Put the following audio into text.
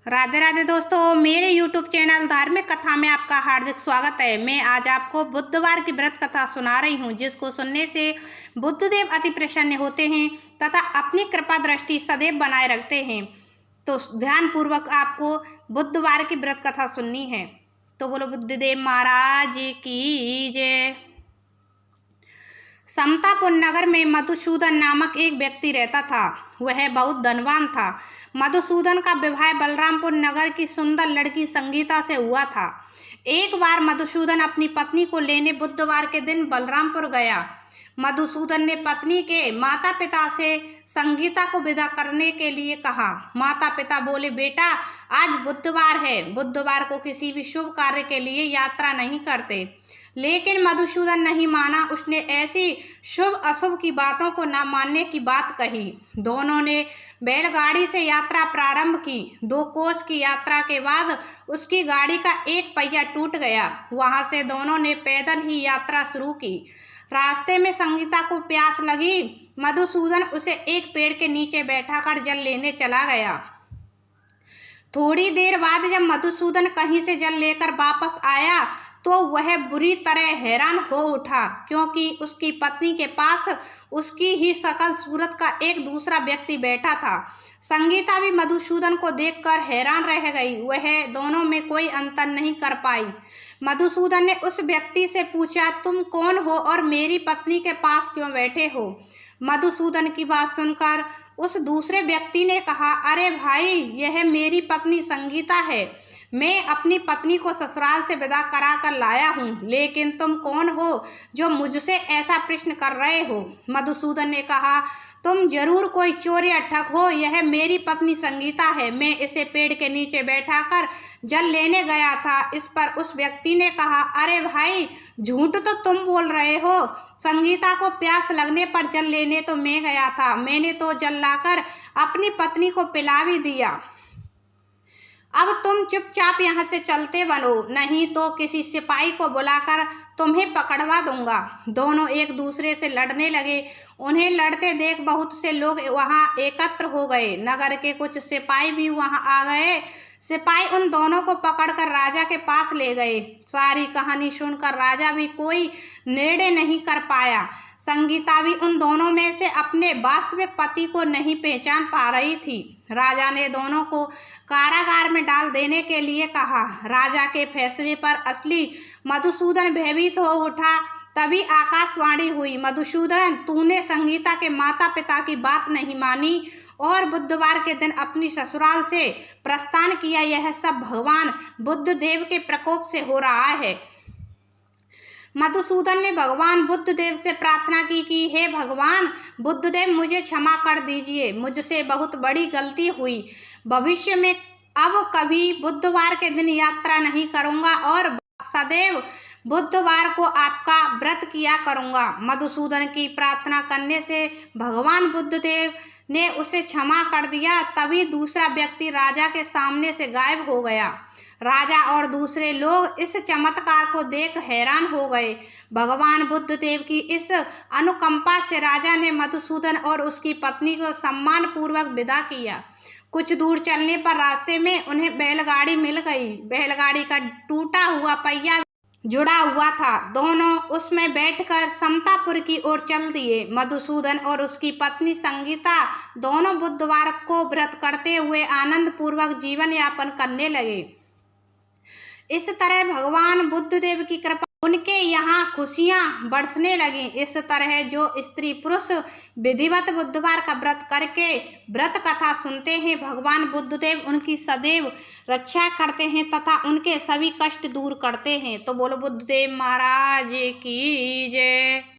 राधे राधे दोस्तों, मेरे YouTube channel धार्मिक कथा में आपका हार्दिक स्वागत है। मैं आज आपको बुधवार की व्रत कथा सुना रही हूँ, जिसको सुनने से बुद्धदेव अति प्रसन्न होते हैं तथा अपनी कृपा दृष्टि सदैव बनाए रखते हैं। तो ध्यान पूर्वक आपको बुधवार की व्रत कथा सुननी है। तो बोलो बुद्धदेव महाराज की जय। समतापुर नगर में मधुसूदन नामक एक व्यक्ति रहता था। वह बहुत धनवान था। मधुसूदन का विवाह बलरामपुर नगर की सुंदर लड़की संगीता से हुआ था। एक बार मधुसूदन अपनी पत्नी को लेने बुधवार के दिन बलरामपुर गया। मधुसूदन ने पत्नी के माता पिता से संगीता को विदा करने के लिए कहा। माता पिता बोले, बेटा आज बुधवार है, बुधवार को किसी भी शुभ कार्य के लिए यात्रा नहीं करते। लेकिन मधुसूदन नहीं माना। उसने ऐसी शुभ अशुभ की बातों को न मानने की बात कही। दोनों ने बैलगाड़ी से यात्रा प्रारंभ की। 2 कोस की यात्रा के बाद उसकी गाड़ी का एक पहिया टूट गया। वहां से दोनों ने पैदल ही यात्रा शुरू की। रास्ते में संगीता को प्यास लगी। मधुसूदन उसे एक पेड़ के नीचे बैठाकर जल लेने चला गया। थोड़ी देर बाद जब मधुसूदन कहीं से जल लेकर वापस आया तो वह बुरी तरह हैरान हो उठा, क्योंकि उसकी पत्नी के पास उसकी ही शकल सूरत का एक दूसरा व्यक्ति बैठा था। संगीता भी मधुसूदन को देखकर हैरान रह गई। वह दोनों में कोई अंतर नहीं कर पाई। मधुसूदन ने उस व्यक्ति से पूछा, तुम कौन हो और मेरी पत्नी के पास क्यों बैठे हो? मधुसूदन की बात सुनकर उस दूसरे व्यक्ति ने कहा, अरे भाई, यह मेरी पत्नी संगीता है। मैं अपनी पत्नी को ससुराल से विदा करा कर लाया हूँ, लेकिन तुम कौन हो जो मुझसे ऐसा प्रश्न कर रहे हो? मधुसूदन ने कहा, तुम जरूर कोई चोर या ठग हो। यह मेरी पत्नी संगीता है। मैं इसे पेड़ के नीचे बैठाकर जल लेने गया था। इस पर उस व्यक्ति ने कहा, अरे भाई, झूठ तो तुम बोल रहे हो। संगीता को प्यास लगने पर जल लेने तो मैं गया था। मैंने तो जल लाकर अपनी पत्नी को पिला भी दिया। अब तुम चुपचाप यहाँ से चलते बनो, नहीं तो किसी सिपाही को बुलाकर तुम्हें पकड़वा दूंगा। दोनों एक दूसरे से लड़ने लगे। उन्हें लड़ते देख बहुत से लोग वहां एकत्र हो गए। नगर के कुछ सिपाही भी वहां आ गए। सिपाही उन दोनों को पकड़कर राजा के पास ले गए। सारी कहानी सुनकर राजा भी कोई निर्णय नहीं कर पाया। संगीता भी उन दोनों में से अपने वास्तविक पति को नहीं पहचान पा रही थी। राजा ने दोनों को कारागार में डाल देने के लिए कहा। राजा के फैसले पर असली मधुसूदन भयभीत हो उठा। तभी आकाशवाणी हुई, मधुसूदन, तूने संगीता के माता पिता की बात नहीं मानी और बुधवार के दिन अपनी ससुराल से प्रस्थान किया। यह सब भगवान बुद्धदेव के प्रकोप से हो रहा है। मधुसूदन ने भगवान बुद्धदेव से प्रार्थना की कि हे भगवान बुद्धदेव, मुझे क्षमा कर दीजिए। मुझसे बहुत बड़ी गलती हुई। भविष्य में अब कभी बुधवार के दिन यात्रा नहीं करूंगा और सदैव बुधवार को आपका व्रत किया करूंगा। मधुसूदन की प्रार्थना करने से भगवान बुद्धदेव ने उसे क्षमा कर दिया। तभी दूसरा व्यक्ति राजा के सामने से गायब हो गया। राजा और दूसरे लोग इस चमत्कार को देख हैरान हो गए। भगवान बुद्धदेव की इस अनुकंपा से राजा ने मधुसूदन और उसकी पत्नी को सम्मान पूर्वक विदा किया। कुछ दूर चलने पर रास्ते में उन्हें बैलगाड़ी मिल गई। बैलगाड़ी का टूटा हुआ पहिया जुड़ा हुआ था। दोनों उसमें बैठकर समतापुर की ओर चल दिए। मधुसूदन और उसकी पत्नी संगीता दोनों बुधवार को व्रत करते हुए आनंद पूर्वक जीवन यापन करने लगे। इस तरह भगवान बुद्धदेव की कृपा उनके यहाँ खुशियां बरसने लगी। इस तरह जो स्त्री पुरुष विधिवत बुधवार का व्रत करके व्रत कथा सुनते हैं, भगवान बुद्धदेव उनकी सदैव रक्षा करते हैं तथा उनके सभी कष्ट दूर करते हैं। तो बोलो बुद्धदेव महाराज की जय।